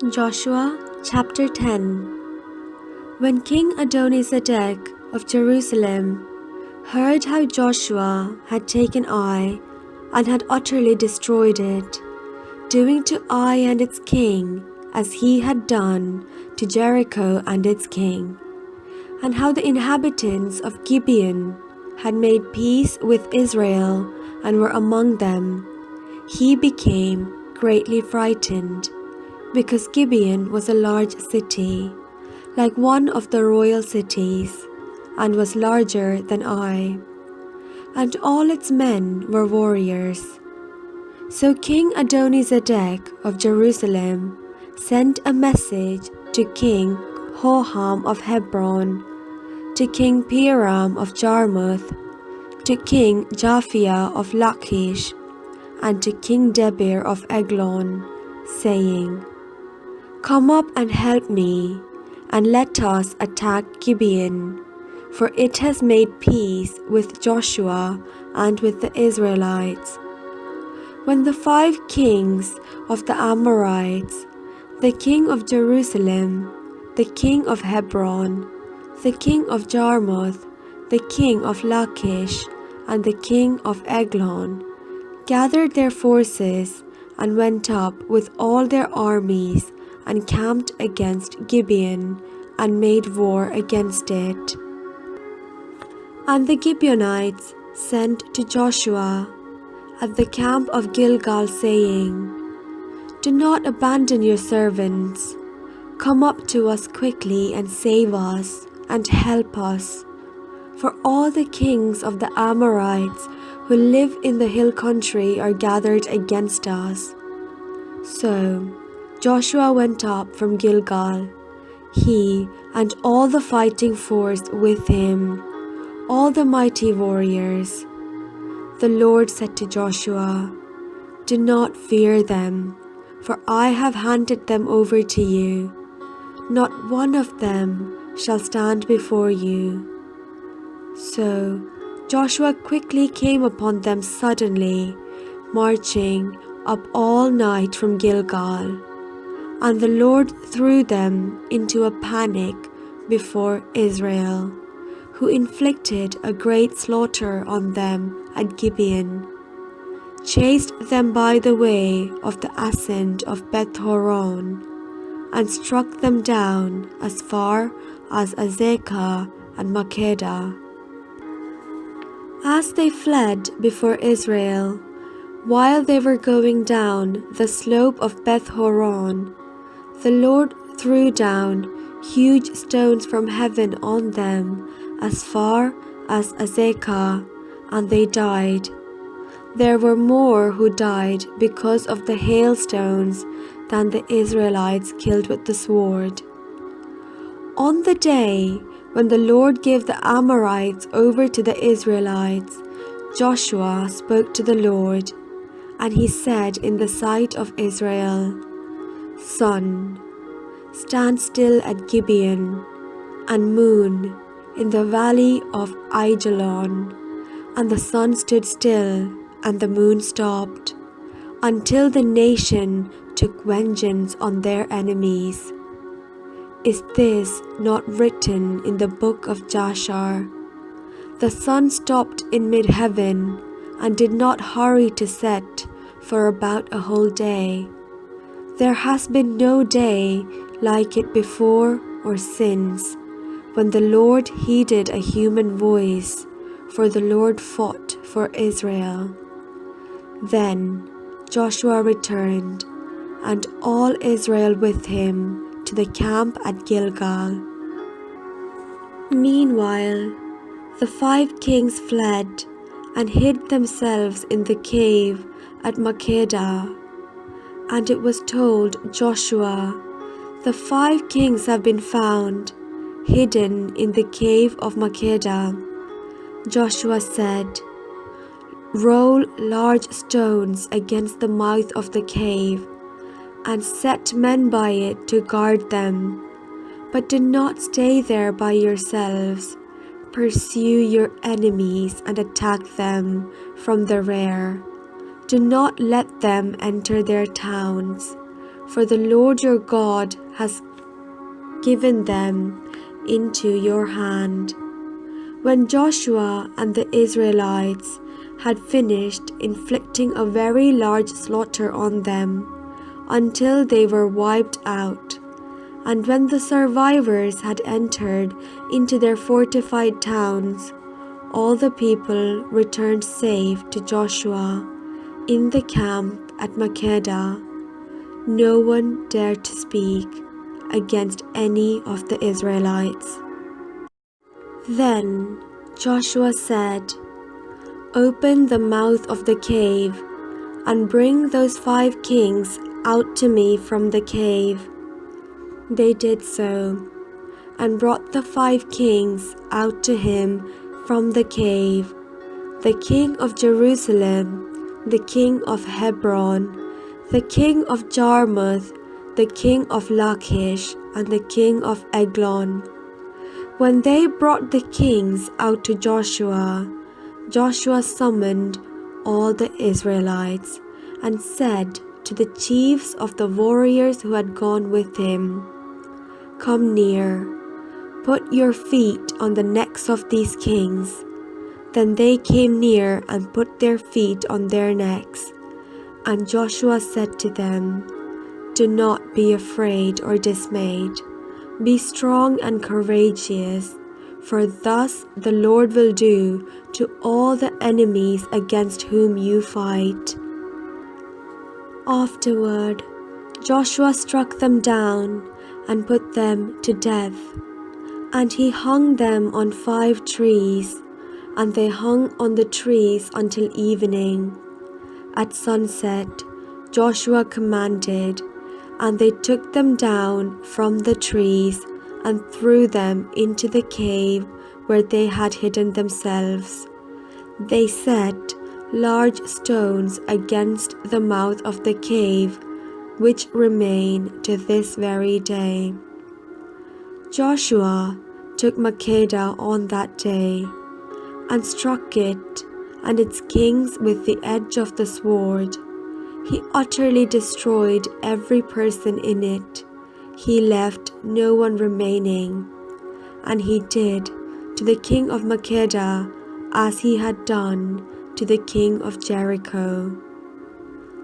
Joshua chapter 10. When King Adoni-Zedek of Jerusalem heard how Joshua had taken Ai and had utterly destroyed it, doing to Ai and its king as he had done to Jericho and its king, and how the inhabitants of Gibeon had made peace with Israel and were among them, he became greatly frightened, because Gibeon was a large city, like one of the royal cities, and was larger than Ai, and all its men were warriors. So King Adoni-Zedek of Jerusalem sent a message to King Hoham of Hebron, to King Piram of Jarmuth, to King Japhia of Lachish, and to King Debir of Eglon, saying, Come up and help me, and let us attack Gibeon, for it has made peace with Joshua and with the Israelites. When the 5 kings of the Amorites, the king of Jerusalem, the king of Hebron, the king of Jarmuth, the king of Lachish, and the king of Eglon, gathered their forces and went up with all their armies and camped against Gibeon and made war against it. And the Gibeonites sent to Joshua at the camp of Gilgal, saying, Do not abandon your servants. Come up to us quickly and save us and help us. For all the kings of the Amorites who live in the hill country are gathered against us. So Joshua went up from Gilgal, he and all the fighting force with him, all the mighty warriors. The Lord said to Joshua, Do not fear them, for I have handed them over to you. Not one of them shall stand before you. So Joshua quickly came upon them suddenly, marching up all night from Gilgal. And the Lord threw them into a panic before Israel, who inflicted a great slaughter on them at Gibeon, chased them by the way of the ascent of Beth-horon, and struck them down as far as Azekah and Makkedah. As they fled before Israel, while they were going down the slope of Beth-horon, the Lord threw down huge stones from heaven on them as far as Azekah, and they died. There were more who died because of the hailstones than the Israelites killed with the sword. On the day when the Lord gave the Amorites over to the Israelites, Joshua spoke to the Lord, and he said in the sight of Israel, Sun, stand still at Gibeon, and moon in the valley of Aijalon. And the sun stood still, and the moon stopped, until the nation took vengeance on their enemies. Is this not written in the book of Jashar? The sun stopped in mid-heaven, and did not hurry to set for about a whole day. There has been no day like it before or since, when the Lord heeded a human voice, for the Lord fought for Israel. Then Joshua returned, and all Israel with him, to the camp at Gilgal. Meanwhile, the 5 kings fled and hid themselves in the cave at Makkedah. And it was told Joshua, The 5 kings have been found, hidden in the cave of Makkedah. Joshua said, Roll large stones against the mouth of the cave, and set men by it to guard them. But do not stay there by yourselves. Pursue your enemies and attack them from the rear. Do not let them enter their towns, for the Lord your God has given them into your hand." When Joshua and the Israelites had finished inflicting a very large slaughter on them, until they were wiped out, and when the survivors had entered into their fortified towns, all the people returned safe to Joshua in the camp at Makkedah. No one dared to speak against any of the Israelites. Then Joshua said, "Open the mouth of the cave, and bring those 5 kings out to me from the cave." They did so, and brought the 5 kings out to him from the cave: the king of Jerusalem, the king of Hebron, the king of Jarmuth, the king of Lachish, and the king of Eglon. When they brought the kings out to Joshua, Joshua summoned all the Israelites and said to the chiefs of the warriors who had gone with him, "Come near, put your feet on the necks of these kings." Then they came near and put their feet on their necks. And Joshua said to them, "Do not be afraid or dismayed. Be strong and courageous, for thus the Lord will do to all the enemies against whom you fight." Afterward, Joshua struck them down and put them to death, and he hung them on 5 trees, and they hung on the trees until evening. At sunset, Joshua commanded, and they took them down from the trees and threw them into the cave where they had hidden themselves. They set large stones against the mouth of the cave, which remain to this very day. Joshua took Makkedah on that day, and struck it and its kings with the edge of the sword. He utterly destroyed every person in it. He left no one remaining. And he did to the king of Makkedah as he had done to the king of Jericho.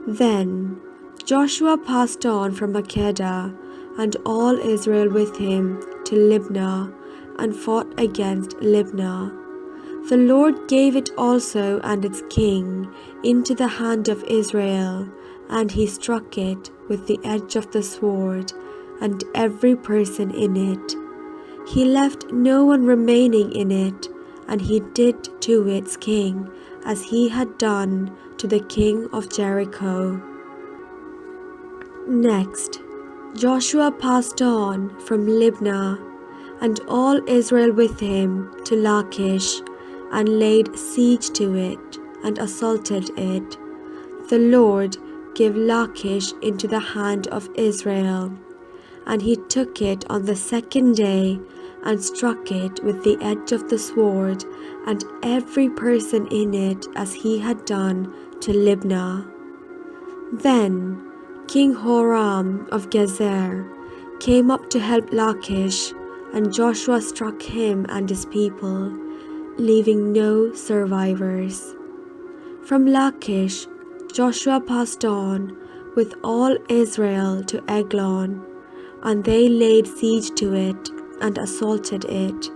Then Joshua passed on from Makkedah, and all Israel with him, to Libnah, and fought against Libnah. The Lord gave it also and its king into the hand of Israel, and he struck it with the edge of the sword, and every person in it. He left no one remaining in it, and he did to its king as he had done to the king of Jericho. Next, Joshua passed on from Libnah, and all Israel with him, to Lachish, and laid siege to it, and assaulted it. The Lord gave Lachish into the hand of Israel, and he took it on the 2nd day, and struck it with the edge of the sword, and every person in it, as he had done to Libnah. Then King Horam of Gezer came up to help Lachish, and Joshua struck him and his people, leaving no survivors. From Lachish, Joshua passed on with all Israel to Eglon, and they laid siege to it and assaulted it.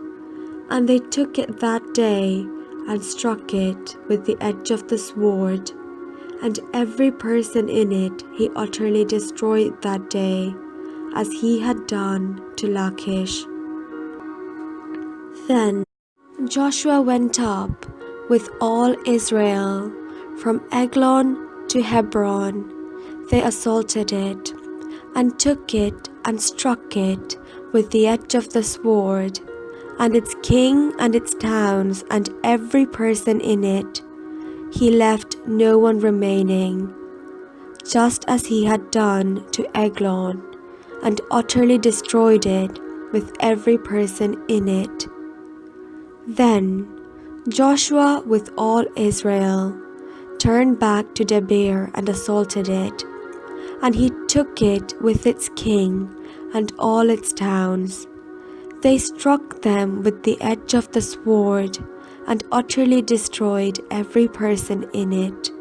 And they took it that day and struck it with the edge of the sword, and every person in it he utterly destroyed that day, as he had done to Lachish. Then Joshua went up with all Israel from Eglon to Hebron. They assaulted it, and took it and struck it with the edge of the sword, and its king and its towns and every person in it. He left no one remaining, just as he had done to Eglon, and utterly destroyed it with every person in it. Then Joshua with all Israel turned back to Debir and assaulted it, and he took it with its king and all its towns. They struck them with the edge of the sword and utterly destroyed every person in it.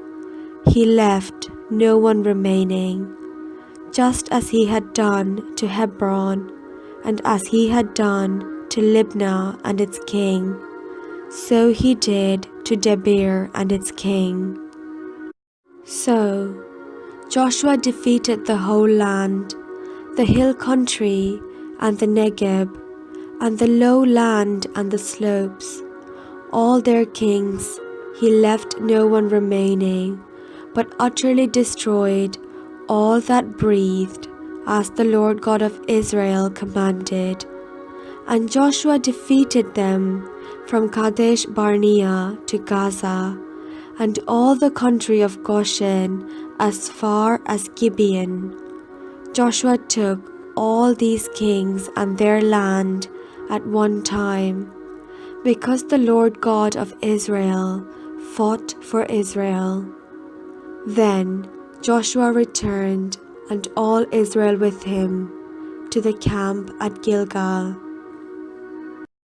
He left no one remaining, just as he had done to Hebron, and as he had done to Libnah and its king, so he did to Debir and its king. So Joshua defeated the whole land, the hill country and the Negeb, and the low land and the slopes. All their kings he left no one remaining, but utterly destroyed all that breathed, as the Lord God of Israel commanded. And Joshua defeated them from Kadesh Barnea to Gaza, and all the country of Goshen as far as Gibeon. Joshua took all these kings and their land at one time, because the Lord God of Israel fought for Israel. Then Joshua returned, and all Israel with him, to the camp at Gilgal.